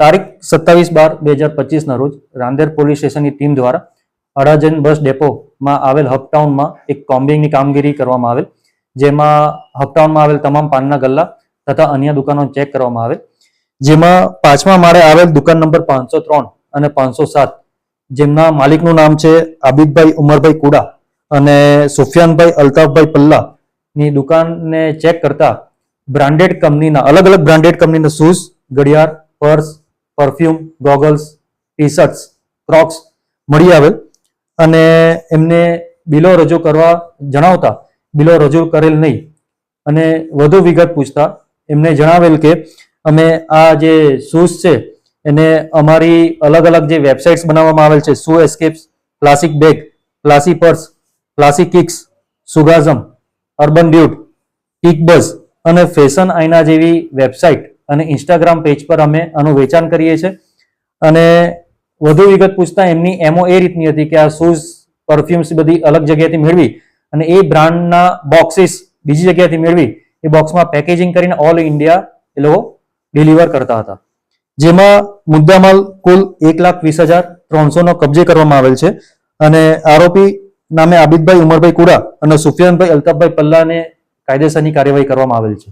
તારીખ 27/12/2025 રોજ રાંદેર પોલીસ સ્ટેશનની ટીમ દ્વારા અડાજણ બસ ડેપોમાં આવેલ હપટાઉનમાં એક કોમ્બિંગની કામગીરી કરવામાં આવેલ, જેમાં હપટાઉનમાં આવેલ તમામ પાનના ગલ્લા તથા અન્ય દુકાનો ચેક કરવામાં આવેલ, જેમાં 5મા માળે આવેલ દુકાન નંબર 503 અને 507 જેમના માલિકનું નામ છે આબિદભાઈ ઉમરભાઈ કુડા અને સુફિયાનભાઈ અલ્તાફભાઈ પલ્લા ની દુકાનને ચેક કરતા બ્રાન્ડેડ કંપનીના અલગ અલગ બ્રાન્ડેડ કંપનીના શૂઝ, ઘડિયાળ, purse, perfume, goggles, T shirts, Crocs મળી આવેલ અને એમને બિલો રજૂ કરવા જણાવતા બિલો રજૂ કરેલ નહીં અને વધુ વિગત પૂછતા એમને જણાવેલ કે અમે આ જે શૂઝ છે એને અમારી અલગ અલગ જે વેબસાઇટ્સ બનાવવામાં આવેલ છે, shoe escapes, classic bag, classy purse, classic kicks, સુગાઝમ, અર્બન ડ્યુટ, કિકબઝ અને ફેશન આઈના જેવી વેબસાઇટ અને ઇન્સ્ટાગ્રામ પેજ પર અમે આનું વેચાણ કરીએ છીએ. અને વધુ વિગત પૂછતા એમની એમઓ એ રીતની હતી કે આ શૂઝ, પરફ્યુમ્સ બધી અલગ જગ્યાએથી મેળવી અને એ બ્રાન્ડના બોક્સીસ બીજી જગ્યાએથી મેળવી એ બોક્સમાં પેકેજિંગ કરીને ઓલ ઇન્ડિયા એ લોકો ડિલિવર કરતા હતા, જેમાં મુદ્દામાલ કુલ 1,20,300 નો કબજે કરવામાં આવેલ છે અને આરોપી નામે આબિદભાઈ ઉમરભાઈ કુડા અને સુફિયાનભાઈ અલ્તાફભાઈ પલ્લાને કાયદેસરની કાર્યવાહી કરવામાં આવેલ છે.